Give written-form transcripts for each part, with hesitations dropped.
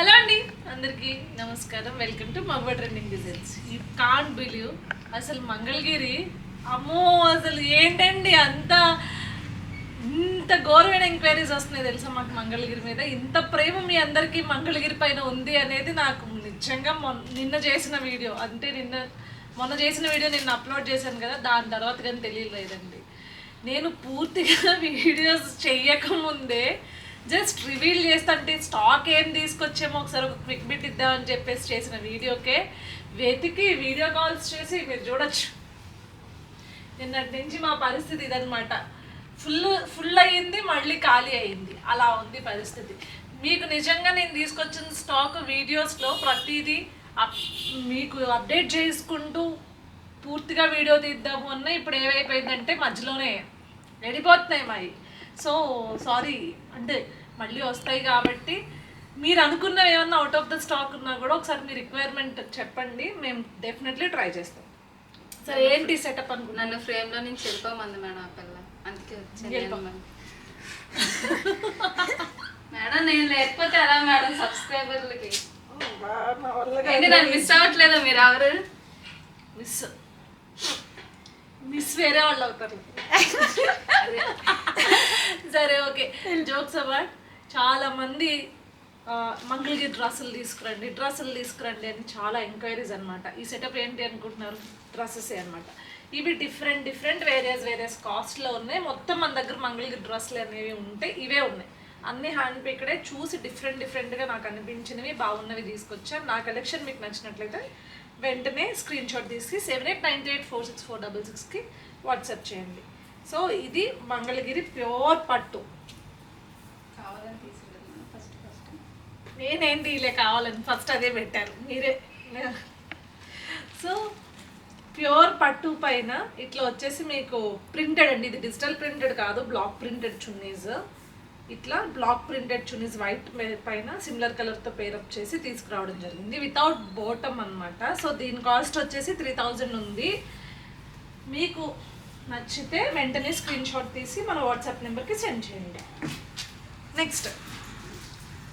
Hello అండి, అందరికీ నమస్కారం. వెల్కమ్ టు మగవ trending designs. You can't believe, అసలు మంగళగిరి అమ్మో అసలు ఏంటండి ఇంత ఘోరమైన ఎంక్వైరీస్ వస్తున్నాయి తెలుసా మాకు మంగళగిరి మీద. ఇంత ప్రేమ మీ అందరికీ మంగళగిరి పైన ఉంది అనేది నాకు నిజంగా నిన్న చేసిన వీడియో, అంటే మొన్న చేసిన వీడియో నిన్న అప్లోడ్ చేశాను కదా, దాని తర్వాత కానీ తెలియలేదండి. నేను పూర్తిగా వీడియోస్ చెయ్యకముందే జస్ట్ రివీల్ చేస్తుంటే స్టాక్ ఏం తీసుకొచ్చేమో ఒకసారి ఒక క్విక్ బిట్ ఇద్దామని చెప్పేసి చేసిన వీడియోకే వెతికి వీడియో కాల్స్ చేసి మీరు చూడొచ్చు. నిన్నటి నుంచి మా పరిస్థితి ఇదనమాట. ఫుల్ అయ్యింది, మళ్ళీ ఖాళీ అయ్యింది, అలా ఉంది పరిస్థితి. మీకు నిజంగా నేను తీసుకొచ్చిన స్టాక్ వీడియోస్లో ప్రతిదీ మీకు అప్డేట్ చేసుకుంటూ పూర్తిగా వీడియో తీద్దాము అన్న ఇప్పుడు ఏమైపోయిందంటే మధ్యలోనే వెళ్ళిపోతున్నాయి మావి. సో సారీ, అంటే మళ్ళీ వస్తాయి కాబట్టి మీరు అనుకున్నవి ఏమన్నా అవుట్ ఆఫ్ ద స్టాక్ ఉన్నా కూడా ఒకసారి మీ రిక్వైర్మెంట్ చెప్పండి, మేము డెఫినెట్లీ ట్రై చేస్తాం. సరే ఏంటి సెటప్ అనుకున్నా? నన్ను ఫ్రేమ్లో నుంచి వెళ్ళిపోమంది మేడం ఆ పిల్ల, అందుకే వచ్చాను మేడం. నేను లేకపోతే ఎలా మేడం సబ్స్క్రైబర్లకి నన్ను మిస్ అవ్వట్లేదా మీరు? ఎవరు మిస్ వేరే వాళ్ళు అవుతారు. సరే ఓకే, జోక్స్ అబౌట్. చాలా మంది మంగళగిరి డ్రెస్సులు తీసుకురండి అని చాలా ఎంక్వైరీస్ అనమాట. ఈ సెటప్ ఏంటి అనుకుంటున్నారు? డ్రెస్సెసే అనమాట. ఇవి డిఫరెంట్ వేరియస్ కాస్ట్లో ఉన్నాయి. మొత్తం మన దగ్గర మంగళగిరి డ్రెస్సులు అనేవి ఉంటాయి, ఇవే ఉన్నాయి. అన్ని హ్యాండ్ పిక్డే చూసి డిఫరెంట్గా నాకు అనిపించినవి బాగున్నవి తీసుకొచ్చాను. నా కలెక్షన్ మీకు నచ్చినట్లయితే వెంటనే స్క్రీన్ షాట్ తీసి 7898464666కి వాట్సాప్ చేయండి. సో ఇది మంగళగిరి ప్యూర్ పట్టు. నేనేంటి ఇలా కావాలని ఫస్ట్ అదే పెట్టాను మీరే. సో ప్యూర్ పట్టు పైన ఇట్లా వచ్చేసి మీకు ప్రింటెడ్ అండి, ఇది డిజిటల్ ప్రింటెడ్ కాదు, బ్లాక్ ప్రింటెడ్ చున్నీస్. ఇట్లా బ్లాక్ ప్రింటెడ్ చున్నీస్ వైట్ పైన సిమిలర్ కలర్తో పేరప్ చేసి తీసుకురావడం జరిగింది, వితౌట్ బాటమ్ అనమాట. సో దీని కాస్ట్ వచ్చేసి 3000 ఉంది. మీకు నచ్చితే వెంటనే స్క్రీన్ షాట్ తీసి మన వాట్సాప్ నెంబర్కి సెండ్ చేయండి. నెక్స్ట్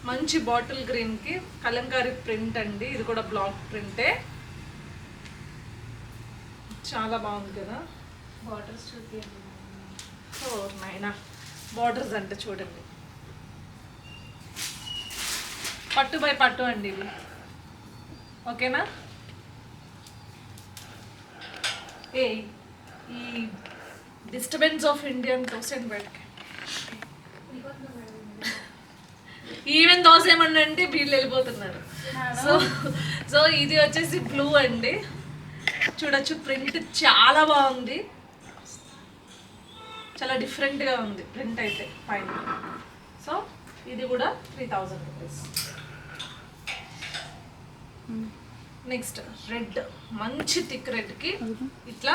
మంచి బాటిల్ గ్రీన్కి కలంకారీ ప్రింట్ అండి, ఇది కూడా బ్లాక్ ప్రింటే, చాలా బాగుంది కదా. బార్డర్స్ చూపించండి. ఓ నైనా బార్డర్స్ అంటే చూడండి, పట్టు బై పట్టు అండి ఇవి, ఓకేనా. ఏ ఈ డిస్టర్బెన్స్ ఆఫ్ ఇండియన్ దోసెన్ బయటకి ఈవెన్ దోశ ఏమన్నా అంటే వీళ్ళు వెళ్ళిపోతున్నారు. సో ఇది వచ్చేసి బ్లూ అండి, చూడొచ్చు. ప్రింట్ చాలా బాగుంది, చాలా డిఫరెంట్గా ఉంది ప్రింట్ అయితే పైన. సో ఇది కూడా 3000 రూపీస్. నెక్స్ట్ రెడ్, మంచి థిక్ రెడ్కి ఇట్లా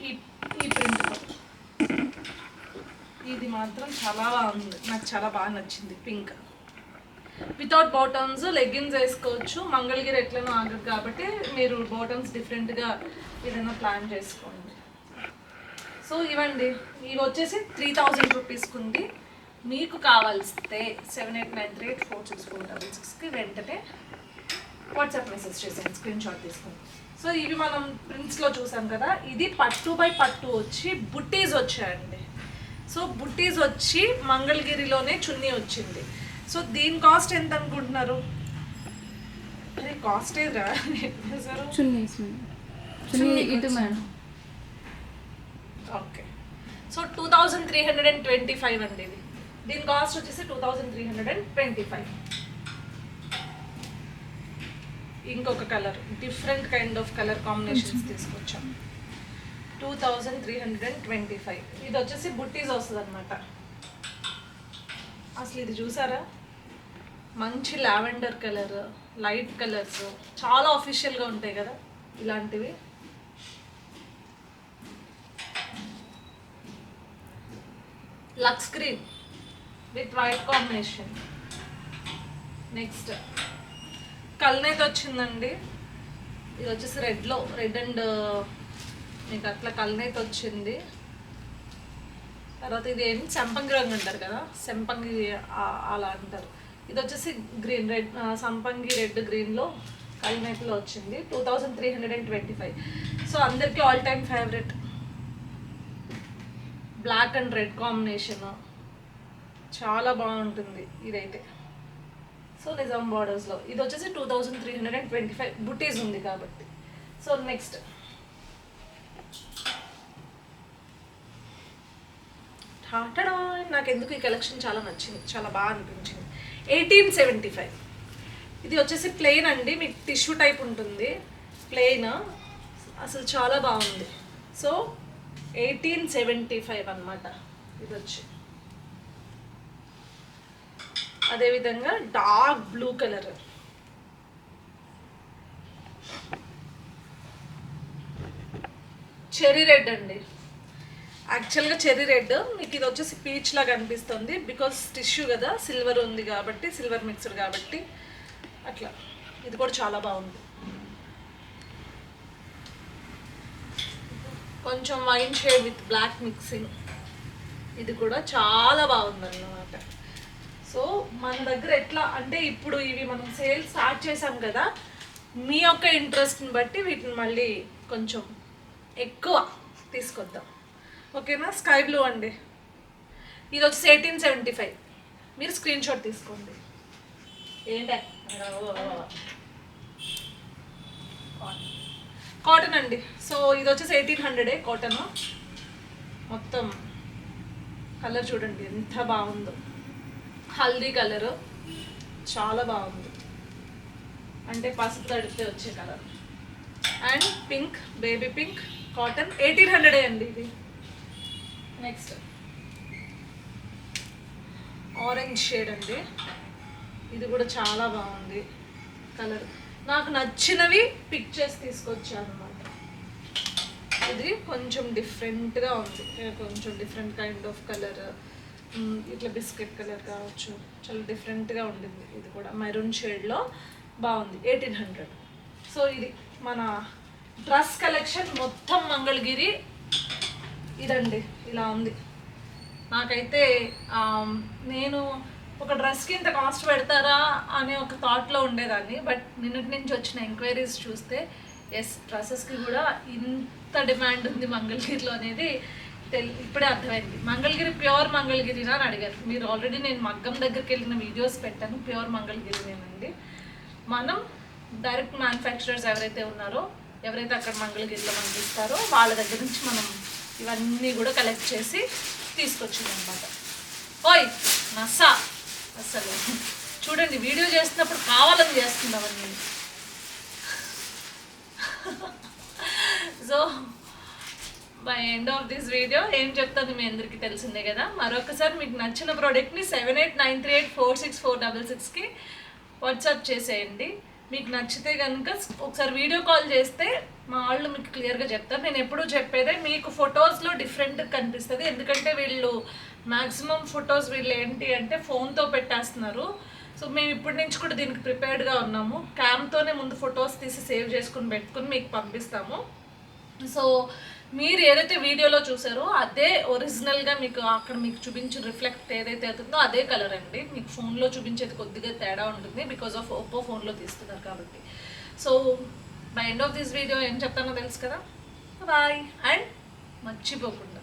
ఈ ప్రింట్, ఇది మాత్రం చాలా బాగుంది, నాకు చాలా బాగా నచ్చింది. పింక్ వితౌట్ బాటమ్స్, లెగ్గిన్స్ వేసుకోవచ్చు. మంగళగిరి ఎట్లనో ఆగదు కాబట్టి మీరు బాటమ్స్ డిఫరెంట్గా ఏదైనా ప్లాన్ చేసుకోండి. సో ఇవ్వండి, ఇవి వచ్చేసి 3000 రూపీస్కి ఉంది. మీకు కావాల్స్తే 7893846466కి వెంటనే వాట్సాప్ మెసేజ్ చేసాను, స్క్రీన్ షాట్ తీసుకుని. సో ఇవి మనం ప్రింట్స్లో చూసాం కదా, ఇది పట్టు బై పట్టు వచ్చి బుట్టీస్ వచ్చాయండి. సో బుట్టీస్ వచ్చి మంగళగిరిలోనే చున్నీ వచ్చింది. సో దీని కాస్ట్ ఎంత అనుకుంటున్నారు? అరే కాస్ట్ ఏదా ఓకే. సో 2325 అండి ఇది. దీని కాస్ట్ వచ్చేసి 2325. ఇంకొక colour, different kind of colour combinations తీసుకొచ్చాం. 2325. ఇది వచ్చేసి బుట్టీస్ వస్తుంది అనమాట. అసలు ఇది చూసారా, మంచి లావెండర్ కలర్, లైట్ కలర్స్, చాలా ఆఫీషియల్గా ఉంటాయి కదా ఇలాంటివి. లక్స్ green with white combination. Next కల్నేత్ వచ్చిందండి, ఇది వచ్చేసి రెడ్లో, రెడ్ అండ్ మీకు అట్లా కల్నేత్ వచ్చింది. తర్వాత ఇది ఏంటి సంపంగి రంగు అంటారు కదా, సంపంగి అలా అంటారు. ఇది వచ్చేసి గ్రీన్ రెడ్, సంపంగి రెడ్ గ్రీన్లో కల్నేట్లో వచ్చింది. 2325. సో అందరికీ all time favourite black and red combination చాలా బాగుంటుంది ఇదైతే. సో నిజాం బార్డర్స్లో ఇది వచ్చేసి 2325 బుటీస్ ఉంది కాబట్టి. సో నెక్స్ట్ టాటా, నాకు ఎందుకు ఈ కలెక్షన్ చాలా నచ్చింది, చాలా బాగా అనిపించింది. 1875. ఇది వచ్చేసి ప్లెయిన్ అండి, మీకు టిష్యూ టైప్ ఉంటుంది ప్లెయిన్, అసలు చాలా బాగుంది. సో 1875 అన్నమాట ఇది వచ్చి. అదేవిధంగా dark blue colour, cherry red అండి. యాక్చువల్గా చెరీ రెడ్, మీకు ఇది వచ్చేసి పీచ్ లాగా అనిపిస్తుంది బికాస్ టిష్యూ కదా, సిల్వర్ ఉంది కాబట్టి, సిల్వర్ మిక్స్డ్ కాబట్టి అట్లా. ఇది కూడా చాలా బాగుంది, కొంచెం wine shade with black mixing. ఇది కూడా చాలా బాగుంది అన్నమాట. సో మన దగ్గర ఎట్లా అంటే ఇప్పుడు ఇవి మనం సేల్ స్టార్ట్ చేసాం కదా, మీ యొక్క ఇంట్రెస్ట్ని బట్టి వీటిని మళ్ళీ కొంచెం ఎక్కువ తీసుకొద్దాం, ఓకేనా. స్కై బ్లూ అండి, ఇది వచ్చి 1875. మీరు స్క్రీన్ షాట్ తీసుకోండి. ఏంటి కాటన్ అండి. సో ఇది వచ్చేసి 1800 కాటన్. మొత్తం కలర్ చూడండి ఎంత బాగుందో, హల్దీ కలరు చాలా బాగుంది, అంటే పసుపు తడితే వచ్చే colour. And pink, baby pink cotton 1800 అండి ఇది. నెక్స్ట్ ఆరెంజ్ షేడ్ అండి, ఇది కూడా చాలా బాగుంది కలర్. నాకు నచ్చినవి పిక్ చేసి తీసుకొచ్చాను అనమాట. ఇది కొంచెం డిఫరెంట్గా ఉంది, కొంచెం డిఫరెంట్ కైండ్ ఆఫ్ కలర్, ఇట్లా బిస్కెట్ కలర్ కావచ్చు, చాలా డిఫరెంట్గా ఉండింది. ఇది కూడా మెరూన్ షేడ్లో బాగుంది, 1800. సో ఇది మన డ్రెస్ కలెక్షన్ మొత్తం మంగళగిరి ఇదండి, ఇలా ఉంది. నాకైతే నేను ఒక డ్రెస్కి ఇంత కాస్ట్ పెడతారా అనే ఒక థాట్లో ఉండేదాన్ని, బట్ నిన్నటి నుంచి వచ్చిన ఎంక్వైరీస్ చూస్తే ఎస్, డ్రెస్సెస్కి కూడా ఇంత డిమాండ్ ఉంది మంగళగిరిలో అనేది ఇప్పుడే అర్థమైంది. మంగళగిరి ప్యూర్ మంగళగిరినా అని అడిగారు మీరు. ఆల్రెడీ నేను మగ్గం దగ్గరికి వెళ్ళిన వీడియోస్ పెట్టాను, ప్యూర్ మంగళగిరినేనండి. మనం డైరెక్ట్ మ్యానుఫ్యాక్చరర్స్ ఎవరైతే ఉన్నారో, ఎవరైతే అక్కడ మంగళగిరిలో మనకి ఇస్తారో వాళ్ళ దగ్గర నుంచి మనం ఇవన్నీ కూడా కలెక్ట్ చేసి తీసుకొచ్చింది అనమాట. ఓయ్ నస్సా అసలు చూడండి, వీడియో చేస్తున్నప్పుడు కావాలని చేస్తున్నామని. So by end of this video ఏం చెప్తాను మీ అందరికీ తెలిసిందే కదా. మరొకసారి మీకు నచ్చిన ప్రోడక్ట్ని 7893846466కి వాట్సాప్ చేసేయండి. మీకు నచ్చితే కనుక ఒకసారి వీడియో కాల్ చేస్తే మా వాళ్ళు మీకు క్లియర్గా చెప్తారు. నేను ఎప్పుడూ చెప్పేదే, మీకు ఫొటోస్లో డిఫరెంట్ కనిపిస్తుంది, ఎందుకంటే వీళ్ళు మ్యాక్సిమం ఫొటోస్ వీళ్ళు ఏంటి అంటే ఫోన్తో పెట్టేస్తున్నారు. సో మేము ఇప్పటి నుంచి కూడా దీనికి ప్రిపేర్డ్గా ఉన్నాము. క్యామ్తోనే ముందు ఫొటోస్ తీసి సేవ్ చేసుకుని పెట్టుకుని మీకు పంపిస్తాము. సో మీరు ఏదైతే వీడియోలో చూసారో అదే ఒరిజినల్గా మీకు అక్కడ మీకు చూపించిన రిఫ్లెక్ట్ ఏదైతే అవుతుందో అదే కలర్ అండి. మీకు ఫోన్లో చూపించేది కొద్దిగా తేడా ఉంటుంది బికాజ్ ఆఫ్ ఒప్పో ఫోన్లో తీస్తున్నారు కాబట్టి. So by end of this video ఏం చెప్తానో తెలుసు కదా. బాయ్. అండ్ మర్చిపోకుండా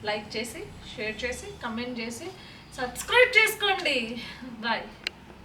లైక్ చేసి, షేర్ చేసి, కమెంట్ చేసి, సబ్స్క్రైబ్ చేసుకోండి. బాయ్.